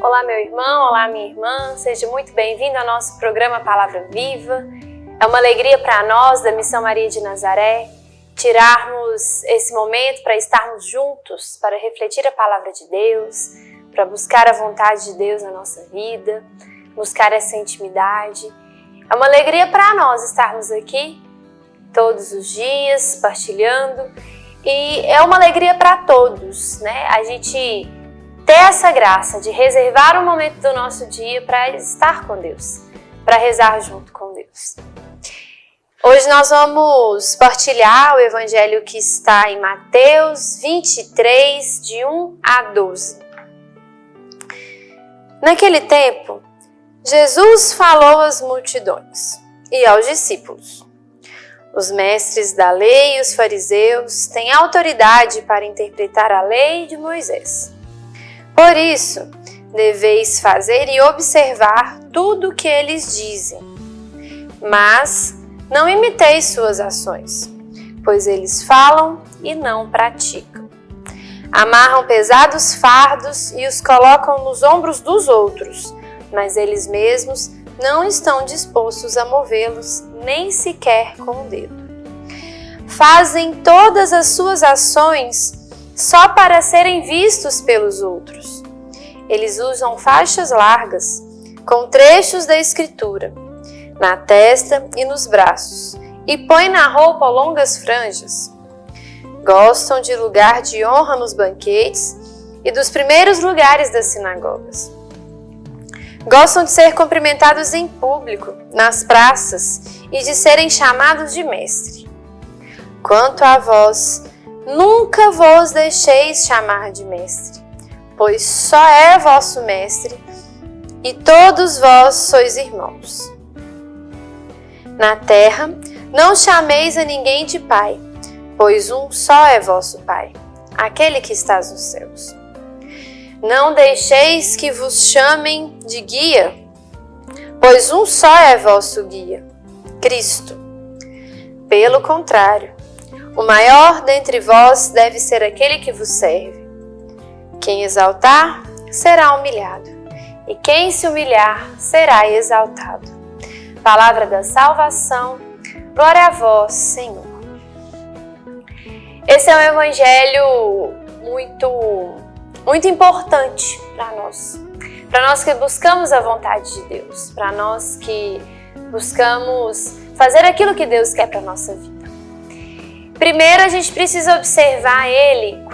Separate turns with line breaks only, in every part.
Olá, meu irmão, olá, minha irmã, seja muito bem-vindo ao nosso programa Palavra Viva. É uma alegria para nós, da Missão Maria de Nazaré, tirarmos esse momento para estarmos juntos, para refletir a Palavra de Deus, para buscar a vontade de Deus na nossa vida, buscar essa intimidade. É uma alegria para nós estarmos aqui todos os dias, partilhando, e é uma alegria para todos, né? A gente ter essa graça de reservar um momento do nosso dia para estar com Deus, para rezar junto com Deus. Hoje nós vamos partilhar o evangelho que está em Mateus 23, de 1 a 12. Naquele tempo, Jesus falou às multidões e aos discípulos. Os mestres da lei e os fariseus têm autoridade para interpretar a lei de Moisés. Por isso, deveis fazer e observar tudo o que eles dizem. Mas não imiteis suas ações, pois eles falam e não praticam. Amarram pesados fardos e os colocam nos ombros dos outros, mas eles mesmos não estão dispostos a movê-los, nem sequer com o dedo. Fazem todas as suas ações só para serem vistos pelos outros. Eles usam faixas largas, com trechos da Escritura, na testa e nos braços, e põem na roupa longas franjas. Gostam de lugar de honra nos banquetes e dos primeiros lugares das sinagogas. Gostam de ser cumprimentados em público, nas praças, e de serem chamados de mestre. Quanto a vós, nunca vos deixeis chamar de mestre, pois só é vosso mestre, e todos vós sois irmãos. Na terra, não chameis a ninguém de pai, pois um só é vosso Pai, aquele que está nos céus. Não deixeis que vos chamem de guia, pois um só é vosso guia, Cristo. Pelo contrário, o maior dentre vós deve ser aquele que vos serve. Quem exaltar, será humilhado, e quem se humilhar, será exaltado. Palavra da salvação, glória a vós, Senhor. Esse é um evangelho muito importante para nós que buscamos a vontade de Deus, para nós que buscamos fazer aquilo que Deus quer para a nossa vida. Primeiro, a gente precisa observar ele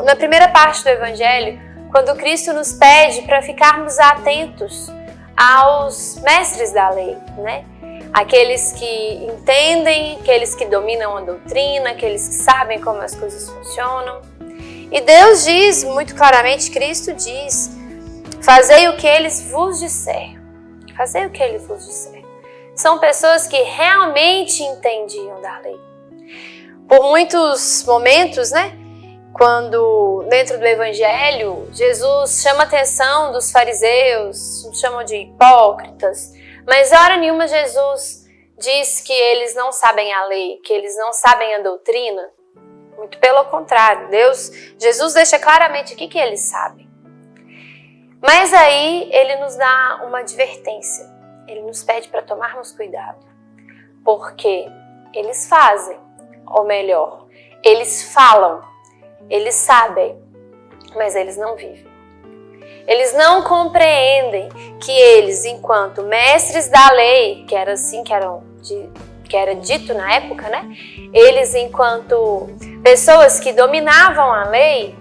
na primeira parte do evangelho, quando Cristo nos pede para ficarmos atentos aos mestres da lei, né? Aqueles que entendem, aqueles que dominam a doutrina, aqueles que sabem como as coisas funcionam. E Deus diz muito claramente, Cristo diz, fazei o que eles vos disser. Fazei o que eles vos disser. São pessoas que realmente entendiam da lei. Por muitos momentos, né? Quando dentro do evangelho, Jesus chama a atenção dos fariseus, chamam de hipócritas, mas hora nenhuma Jesus diz que eles não sabem a lei, que eles não sabem a doutrina. Muito pelo contrário, Jesus deixa claramente aqui que eles sabem. Mas aí ele nos dá uma advertência, ele nos pede para tomarmos cuidado, porque eles fazem, ou melhor, eles falam, eles sabem, mas eles não vivem. Eles não compreendem que eles, enquanto mestres da lei, que era assim que era dito na época, né? Eles, enquanto pessoas que dominavam a lei,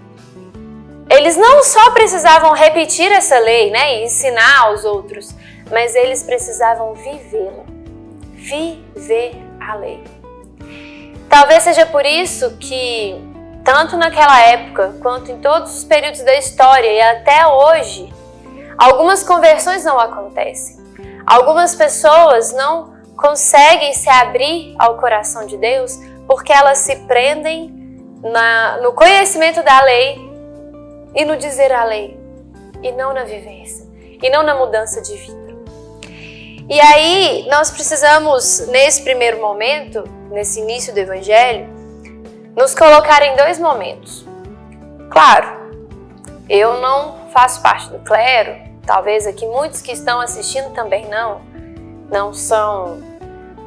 eles não só precisavam repetir essa lei, né? E ensinar aos outros, mas eles precisavam vivê-la. Viver a lei. Talvez seja por isso que, tanto naquela época, quanto em todos os períodos da história e até hoje, algumas conversões não acontecem. Algumas pessoas não conseguem se abrir ao coração de Deus porque elas se prendem no conhecimento da lei e no dizer a lei, e não na vivência, e não na mudança de vida. E aí, nós precisamos, nesse primeiro momento, nesse início do Evangelho, nos colocar em dois momentos. Claro, eu não faço parte do clero, talvez aqui muitos que estão assistindo também não são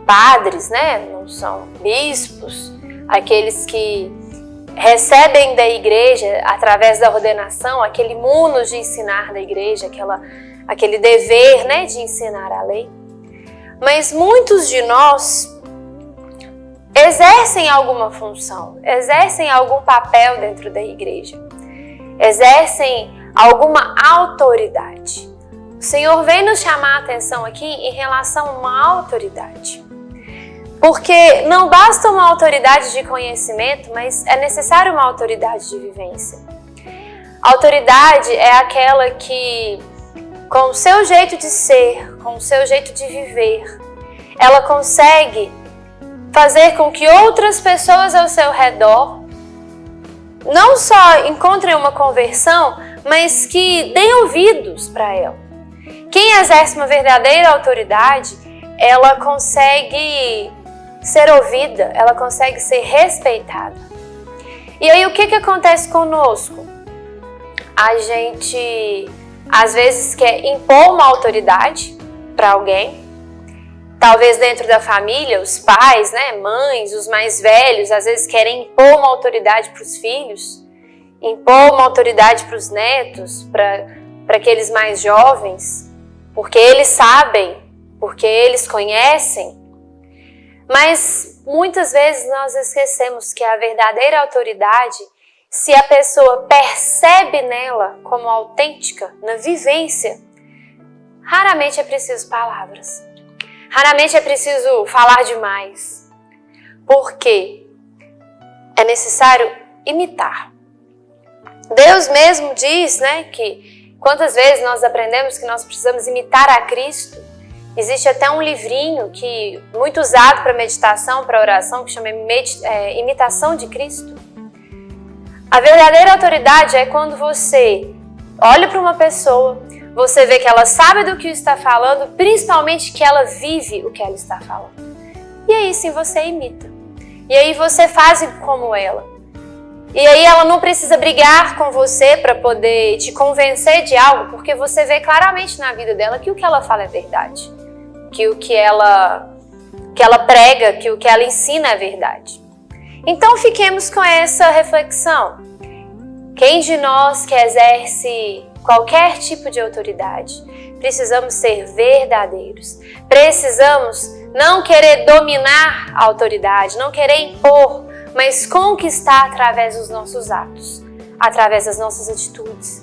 padres, né? Não são bispos, aqueles que recebem da igreja através da ordenação, aquele munus de ensinar da igreja, aquele dever, né, de ensinar a lei. Mas muitos de nós exercem alguma função, exercem algum papel dentro da igreja, exercem alguma autoridade. O Senhor vem nos chamar a atenção aqui em relação a uma autoridade. Porque não basta uma autoridade de conhecimento, mas é necessário uma autoridade de vivência. A autoridade é aquela que, com o seu jeito de ser, com o seu jeito de viver, ela consegue fazer com que outras pessoas ao seu redor não só encontrem uma conversão, mas que deem ouvidos para ela. Quem exerce uma verdadeira autoridade, ela consegue ser ouvida, ela consegue ser respeitada. E aí o que acontece conosco? A gente às vezes quer impor uma autoridade para alguém, talvez dentro da família, os pais, né, mães, os mais velhos, às vezes querem impor uma autoridade para os filhos, impor uma autoridade para os netos, para aqueles mais jovens, porque eles sabem, porque eles conhecem. Mas muitas vezes nós esquecemos que a verdadeira autoridade, se a pessoa percebe nela como autêntica, na vivência, raramente é preciso palavras. Raramente é preciso falar demais. Porque é necessário imitar. Deus mesmo diz, né, que quantas vezes nós aprendemos que nós precisamos imitar a Cristo. Existe até um livrinho muito usado para meditação, para oração, que chama Imitação de Cristo. A verdadeira autoridade é quando você olha para uma pessoa, você vê que ela sabe do que está falando, principalmente que ela vive o que ela está falando. E aí sim você imita. E aí você faz como ela. E aí ela não precisa brigar com você para poder te convencer de algo, porque você vê claramente na vida dela que o que ela fala é verdade. Que o que ela prega, que o que ela ensina é verdade. Então fiquemos com essa reflexão. Quem de nós que exerce qualquer tipo de autoridade, precisamos ser verdadeiros. Precisamos não querer dominar a autoridade, não querer impor, mas conquistar através dos nossos atos, através das nossas atitudes,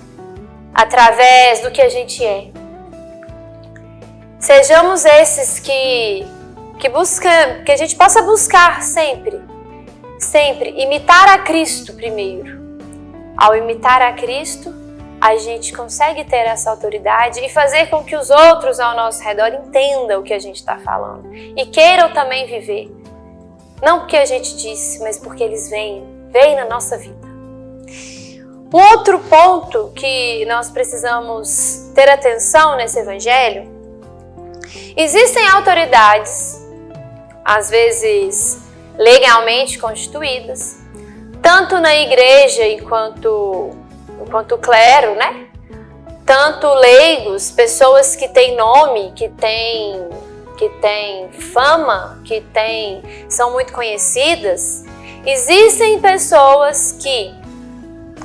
através do que a gente é. Sejamos esses que a gente possa buscar sempre imitar a Cristo primeiro. Ao imitar a Cristo, a gente consegue ter essa autoridade e fazer com que os outros ao nosso redor entendam o que a gente está falando e queiram também viver. Não porque a gente disse, mas porque eles vêm na nossa vida. Um outro ponto que nós precisamos ter atenção nesse evangelho: existem autoridades, às vezes legalmente constituídas, tanto na igreja enquanto clero, né? Tanto leigos, pessoas que têm nome, que têm fama, são muito conhecidas. Existem pessoas que,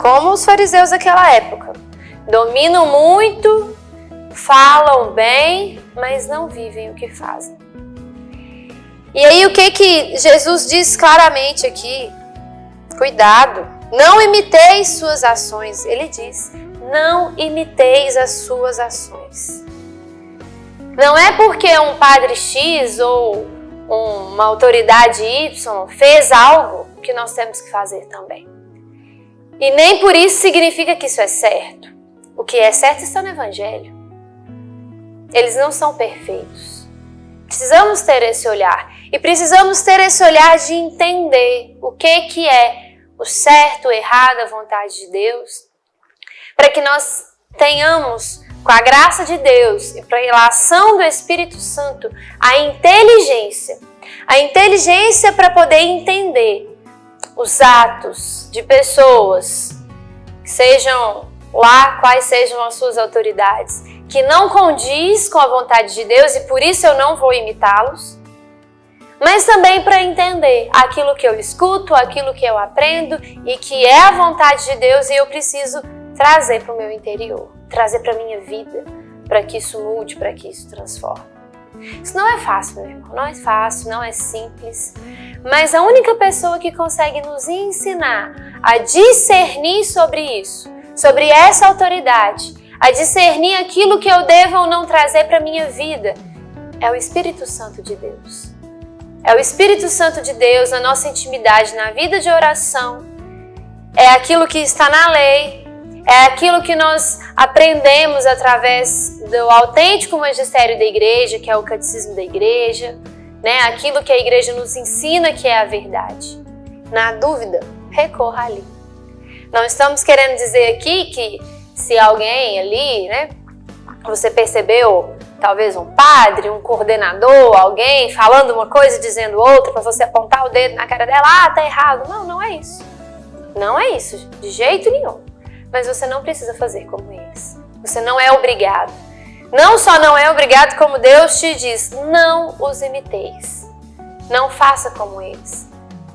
como os fariseus daquela época, dominam muito, falam bem, mas não vivem o que fazem. E aí o que Jesus diz claramente aqui? Cuidado, não imiteis suas ações. Ele diz, não imiteis as suas ações. Não é porque um padre X ou uma autoridade Y fez algo que nós temos que fazer também. E nem por isso significa que isso é certo. O que é certo está no Evangelho. Eles não são perfeitos. Precisamos ter esse olhar. E precisamos ter esse olhar de entender o que é o certo, o errado, a vontade de Deus, para que nós tenhamos, com a graça de Deus e pela ação do Espírito Santo, a inteligência para poder entender os atos de pessoas que sejam lá quais sejam as suas autoridades, que não condiz com a vontade de Deus e por isso eu não vou imitá-los, mas também para entender aquilo que eu escuto, aquilo que eu aprendo e que é a vontade de Deus e eu preciso trazer para o meu interior, trazer para a minha vida, para que isso mude, para que isso transforme. Isso não é fácil, meu irmão, não é fácil, não é simples, mas a única pessoa que consegue nos ensinar a discernir sobre isso, sobre essa autoridade, a discernir aquilo que eu devo ou não trazer para a minha vida, é o Espírito Santo de Deus. É o Espírito Santo de Deus na nossa intimidade, na vida de oração. É aquilo que está na lei. É aquilo que nós aprendemos através do autêntico magistério da igreja, que é o catecismo da igreja, né? Aquilo que a igreja nos ensina que é a verdade. Na dúvida, recorra ali. Não estamos querendo dizer aqui que se alguém ali, né, você percebeu, talvez um padre, um coordenador, alguém falando uma coisa e dizendo outra, para você apontar o dedo na cara dela, tá errado. Não, não é isso. Não é isso, de jeito nenhum. Mas você não precisa fazer como eles. Você não é obrigado. Não só não é obrigado, como Deus te diz, não os imiteis. Não faça como eles.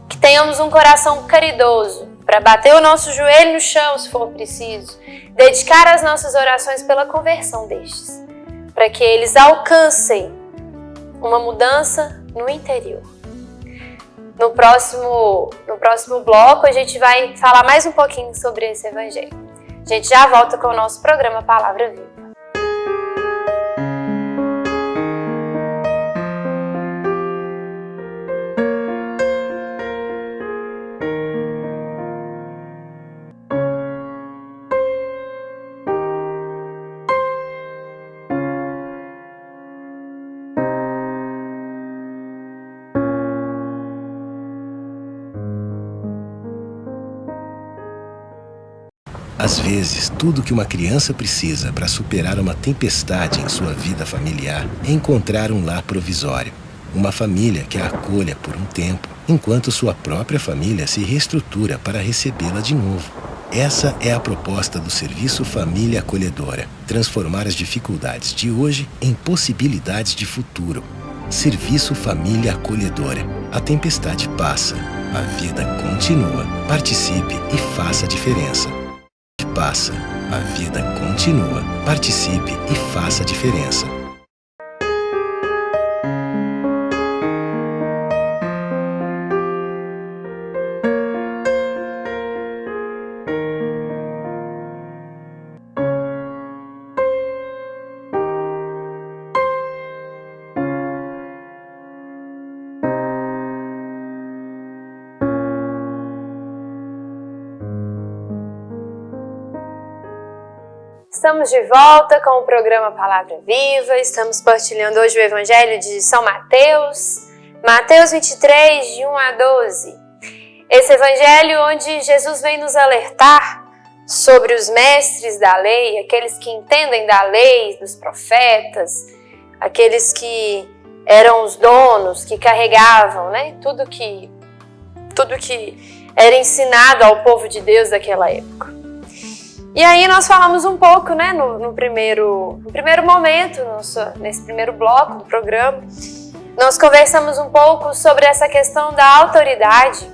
Que tenhamos um coração caridoso para bater o nosso joelho no chão, se for preciso. Dedicar as nossas orações pela conversão destes. Para que eles alcancem uma mudança no interior. No próximo bloco, a gente vai falar mais um pouquinho sobre esse evangelho. A gente já volta com o nosso programa Palavra Viva.
Às vezes, tudo que uma criança precisa para superar uma tempestade em sua vida familiar é encontrar um lar provisório. Uma família que a acolha por um tempo, enquanto sua própria família se reestrutura para recebê-la de novo. Essa é a proposta do Serviço Família Acolhedora. Transformar as dificuldades de hoje em possibilidades de futuro. Serviço Família Acolhedora. A tempestade passa, a vida continua. Participe e faça a diferença. Passa, a vida continua. Participe e faça a diferença.
Estamos de volta com o programa Palavra Viva, estamos partilhando hoje o Evangelho de São Mateus, Mateus 23, de 1 a 12. Esse Evangelho onde Jesus vem nos alertar sobre os mestres da lei, aqueles que entendem da lei, dos profetas, aqueles que eram os donos, que carregavam, né, tudo que era ensinado ao povo de Deus daquela época. E aí nós falamos um pouco, né, no primeiro momento, nesse primeiro bloco do programa, nós conversamos um pouco sobre essa questão da autoridade.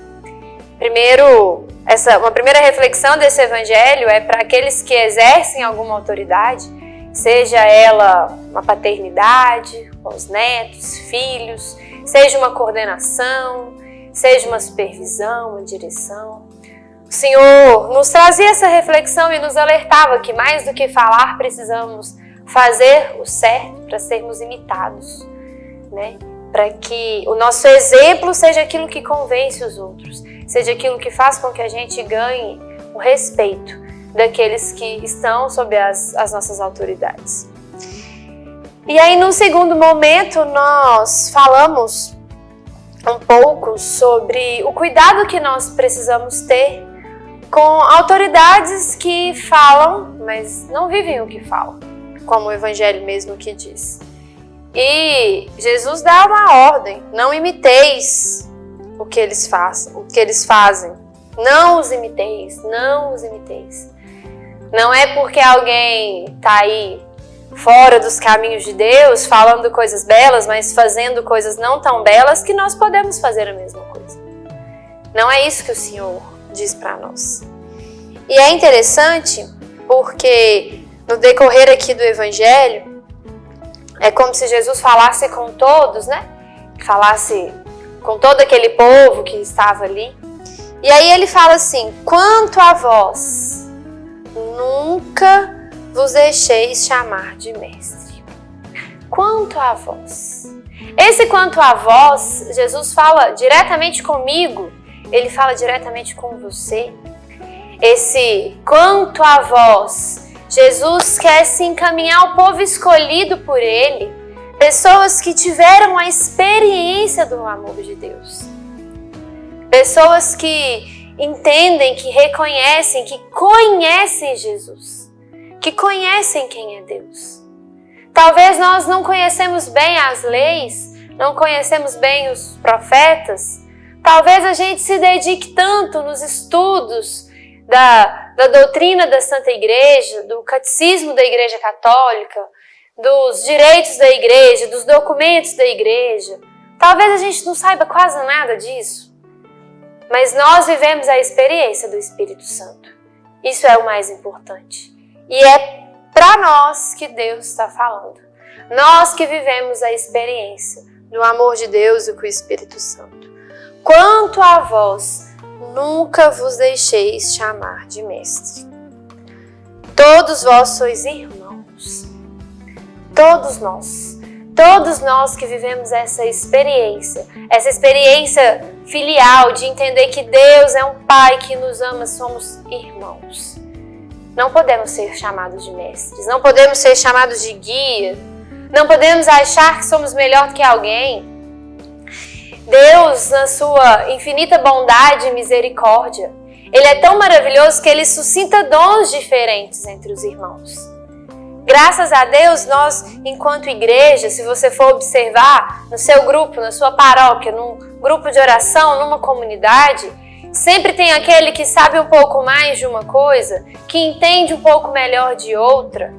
Uma primeira reflexão desse evangelho é para aqueles que exercem alguma autoridade, seja ela uma paternidade, com os netos, filhos, seja uma coordenação, seja uma supervisão, uma direção. O Senhor nos trazia essa reflexão e nos alertava que mais do que falar, precisamos fazer o certo para sermos imitados, né? Para que o nosso exemplo seja aquilo que convence os outros, seja aquilo que faz com que a gente ganhe o respeito daqueles que estão sob as nossas autoridades. E aí, num segundo momento, nós falamos um pouco sobre o cuidado que nós precisamos ter com autoridades que falam, mas não vivem o que falam, como o Evangelho mesmo que diz. E Jesus dá uma ordem: não imiteis o que eles fazem, não os imiteis, não os imiteis. Não é porque alguém está aí fora dos caminhos de Deus, falando coisas belas, mas fazendo coisas não tão belas, que nós podemos fazer a mesma coisa. Não é isso que o Senhor diz para nós. E é interessante porque no decorrer aqui do Evangelho, é como se Jesus falasse com todos, né? Falasse com todo aquele povo que estava ali. E aí ele fala assim: quanto a vós, nunca vos deixeis chamar de mestre. Quanto a vós. Esse quanto a vós, Jesus fala diretamente comigo, ele fala diretamente com você. Esse quanto a vós, Jesus quer se encaminhar ao povo escolhido por ele, pessoas que tiveram a experiência do amor de Deus. Pessoas que entendem, que reconhecem, que conhecem Jesus, que conhecem quem é Deus. Talvez nós não conhecemos bem as leis, não conhecemos bem os profetas. Talvez a gente se dedique tanto nos estudos da doutrina da Santa Igreja, do catecismo da Igreja Católica, dos direitos da Igreja, dos documentos da Igreja. Talvez a gente não saiba quase nada disso. Mas nós vivemos a experiência do Espírito Santo. Isso é o mais importante. E é para nós que Deus está falando. Nós que vivemos a experiência do amor de Deus e com o Espírito Santo. Quanto a vós, nunca vos deixeis chamar de mestre. Todos vós sois irmãos. Todos nós que vivemos essa experiência filial de entender que Deus é um Pai que nos ama, somos irmãos. Não podemos ser chamados de mestres, não podemos ser chamados de guia, não podemos achar que somos melhor do que alguém. Deus, na sua infinita bondade e misericórdia, Ele é tão maravilhoso que Ele suscita dons diferentes entre os irmãos. Graças a Deus, nós, enquanto igreja, se você for observar no seu grupo, na sua paróquia, num grupo de oração, numa comunidade, sempre tem aquele que sabe um pouco mais de uma coisa, que entende um pouco melhor de outra.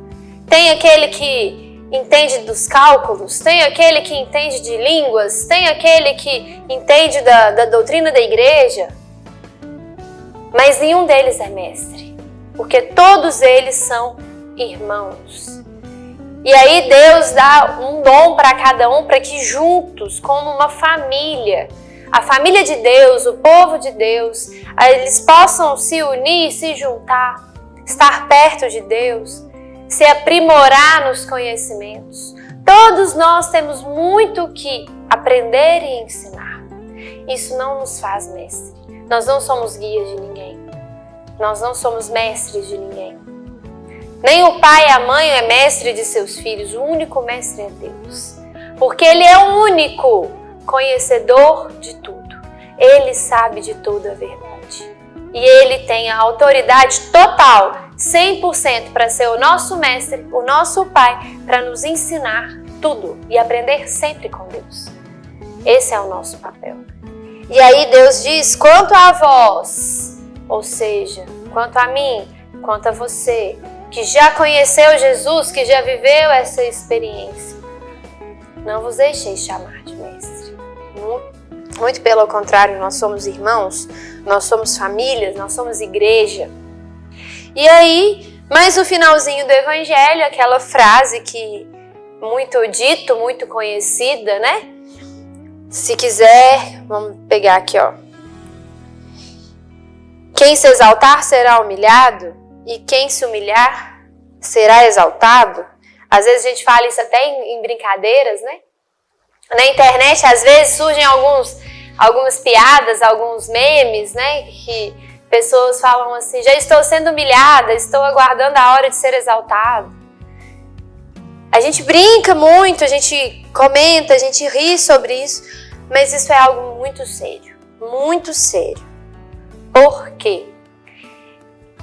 Tem aquele que entende dos cálculos, tem aquele que entende de línguas, tem aquele que entende da doutrina da igreja. Mas nenhum deles é mestre, porque todos eles são irmãos. E aí Deus dá um dom para cada um, para que juntos, como uma família, a família de Deus, o povo de Deus, eles possam se unir, se juntar, estar perto de Deus, se aprimorar nos conhecimentos. Todos nós temos muito que aprender e ensinar. Isso não nos faz mestre. Nós não somos guias de ninguém. Nós não somos mestres de ninguém. Nem o pai e a mãe é mestre de seus filhos, o único mestre é Deus. Porque Ele é o único conhecedor de tudo. Ele sabe de toda a verdade. E Ele tem a autoridade total, 100% para ser o nosso mestre, o nosso pai, para nos ensinar tudo e aprender sempre com Deus. Esse é o nosso papel. E aí Deus diz, quanto a vós, ou seja, quanto a mim, quanto a você, que já conheceu Jesus, que já viveu essa experiência, não vos deixeis chamar de mestre. Muito pelo contrário, nós somos irmãos, nós somos famílias, nós somos igreja. E aí, mais o finalzinho do Evangelho, aquela frase que muito dito, muito conhecida, né? Se quiser, vamos pegar aqui, ó. Quem se exaltar será humilhado, e quem se humilhar será exaltado. Às vezes a gente fala isso até em brincadeiras, né? Na internet, às vezes, surgem algumas piadas, alguns memes, né? Que pessoas falam assim, já estou sendo humilhada, estou aguardando a hora de ser exaltado. A gente brinca muito, a gente comenta, a gente ri sobre isso, mas isso é algo muito sério, muito sério. Por quê?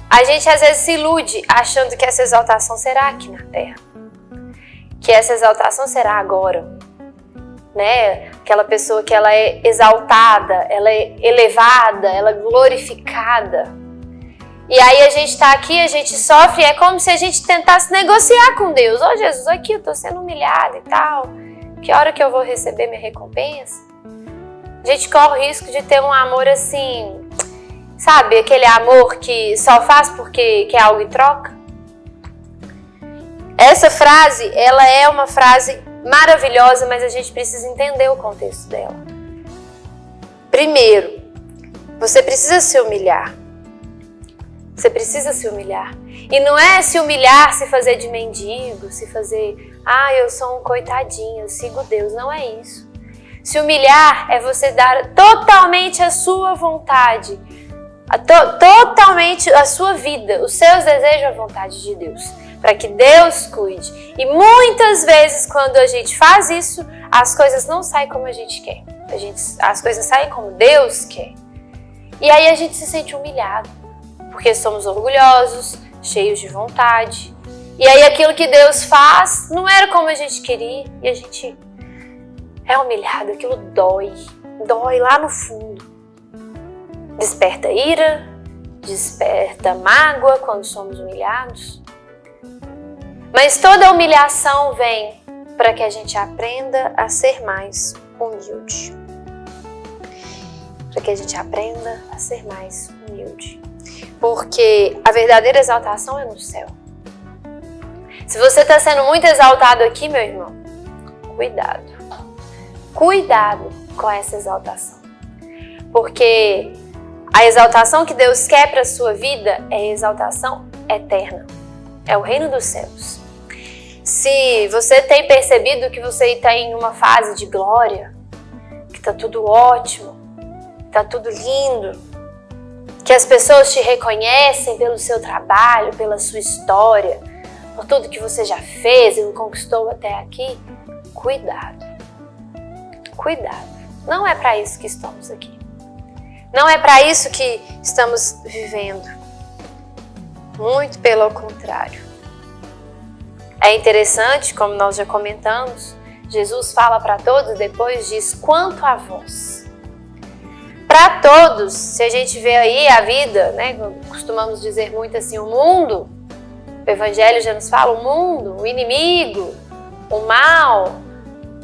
A gente às vezes se ilude achando que essa exaltação será aqui na Terra. Que essa exaltação será agora. Né? Aquela pessoa que ela é exaltada, ela é elevada, ela é glorificada. E aí a gente tá aqui, a gente sofre, é como se a gente tentasse negociar com Deus. Ô Jesus, aqui eu tô sendo humilhada e tal. Que hora que eu vou receber minha recompensa? A gente corre o risco de ter um amor assim, sabe? Aquele amor que só faz porque quer algo em troca. Essa frase, ela é uma frase maravilhosa, mas a gente precisa entender o contexto dela. Primeiro, você precisa se humilhar. Você precisa se humilhar. E não é se humilhar, se fazer de mendigo, se fazer, eu sou um coitadinho, eu sigo Deus. Não é isso. Se humilhar é você dar totalmente a sua vontade, totalmente a sua vida, os seus desejos à vontade de Deus, para que Deus cuide. E muitas vezes, quando a gente faz isso, as coisas não saem como a gente quer. As coisas saem como Deus quer. E aí a gente se sente humilhado, porque somos orgulhosos, cheios de vontade. E aí aquilo que Deus faz não era como a gente queria, e a gente é humilhado, aquilo dói lá no fundo. Desperta ira, desperta mágoa quando somos humilhados. Mas toda humilhação vem para que a gente aprenda a ser mais humilde. Para que a gente aprenda a ser mais humilde. Porque a verdadeira exaltação é no céu. Se você está sendo muito exaltado aqui, meu irmão, cuidado. Cuidado com essa exaltação. Porque a exaltação que Deus quer para a sua vida é a exaltação eterna. É o reino dos céus. Se você tem percebido que você está em uma fase de glória, que está tudo ótimo, está tudo lindo, que as pessoas te reconhecem pelo seu trabalho, pela sua história, por tudo que você já fez e conquistou até aqui, cuidado. Cuidado. Não é para isso que estamos aqui. Não é para isso que estamos vivendo. Muito pelo contrário. É interessante, como nós já comentamos, Jesus fala para todos, depois diz, quanto a vós. Para todos, se a gente vê aí a vida, né, costumamos dizer muito assim, o mundo, o Evangelho já nos fala, o mundo, o inimigo, o mal,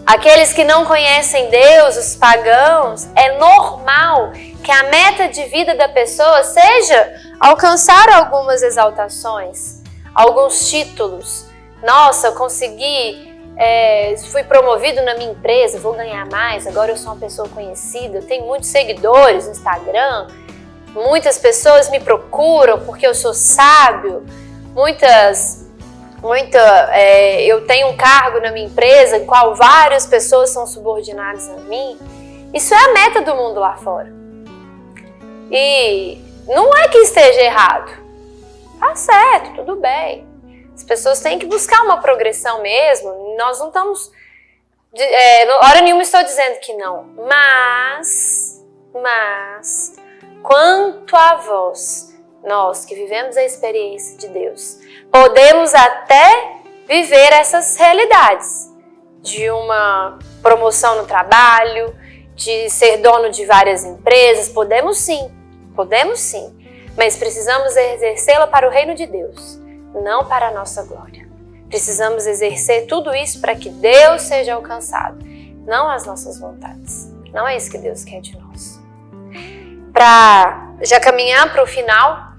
aqueles que não conhecem Deus, os pagãos, é normal que a meta de vida da pessoa seja alcançar algumas exaltações, alguns títulos. Nossa, eu consegui, fui promovido na minha empresa, vou ganhar mais, agora eu sou uma pessoa conhecida, eu tenho muitos seguidores no Instagram, muitas pessoas me procuram porque eu sou sábio, eu tenho um cargo na minha empresa em qual várias pessoas são subordinadas a mim. Isso é a meta do mundo lá fora. E não é que esteja errado. Tá certo, tudo bem. As pessoas têm que buscar uma progressão mesmo. Nós não estamos... hora nenhuma estou dizendo que não. Mas, quanto a vós, nós que vivemos a experiência de Deus, podemos até viver essas realidades de uma promoção no trabalho, de ser dono de várias empresas. Podemos sim, mas precisamos exercê-la para o reino de Deus, não para a nossa glória. Precisamos exercer tudo isso para que Deus seja alcançado, não as nossas vontades. Não é isso que Deus quer de nós. Para já caminhar para o final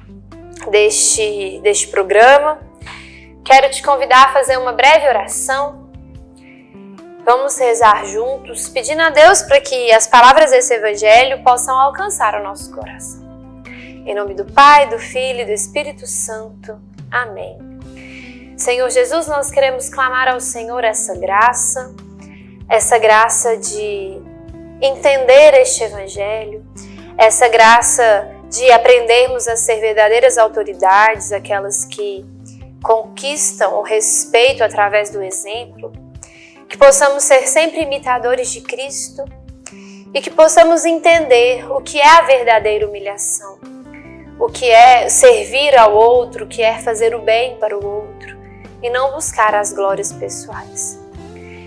deste programa, quero te convidar a fazer uma breve oração. Vamos rezar juntos, pedindo a Deus para que as palavras desse Evangelho possam alcançar o nosso coração. Em nome do Pai, do Filho e do Espírito Santo. Amém. Senhor Jesus, nós queremos clamar ao Senhor essa graça de entender este Evangelho, essa graça de aprendermos a ser verdadeiras autoridades, aquelas que conquistam o respeito através do exemplo, que possamos ser sempre imitadores de Cristo e que possamos entender o que é a verdadeira humilhação, o que é servir ao outro, o que é fazer o bem para o outro e não buscar as glórias pessoais.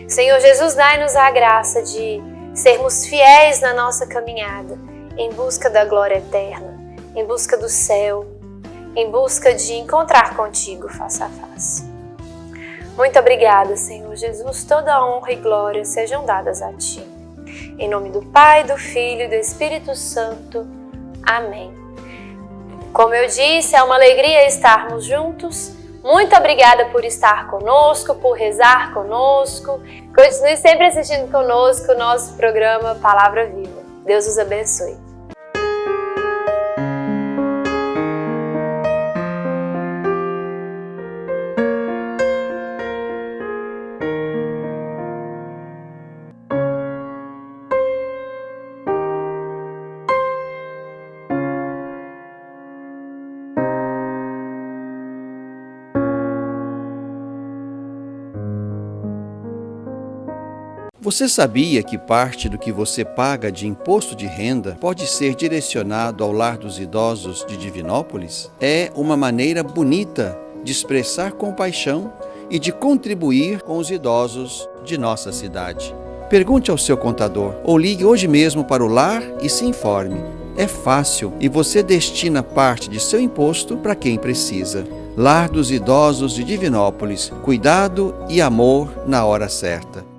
Senhor Jesus, dai-nos a graça de sermos fiéis na nossa caminhada em busca da glória eterna, em busca do céu, em busca de encontrar contigo face a face. Muito obrigada, Senhor Jesus, toda honra e glória sejam dadas a Ti. Em nome do Pai, do Filho e do Espírito Santo. Amém. Como eu disse, é uma alegria estarmos juntos. Muito obrigada por estar conosco, por rezar conosco. Continue sempre assistindo conosco o nosso programa Palavra Viva. Deus os abençoe.
Você sabia que parte do que você paga de imposto de renda pode ser direcionado ao Lar dos Idosos de Divinópolis? É uma maneira bonita de expressar compaixão e de contribuir com os idosos de nossa cidade. Pergunte ao seu contador ou ligue hoje mesmo para o lar e se informe. É fácil e você destina parte de seu imposto para quem precisa. Lar dos Idosos de Divinópolis. Cuidado e amor na hora certa.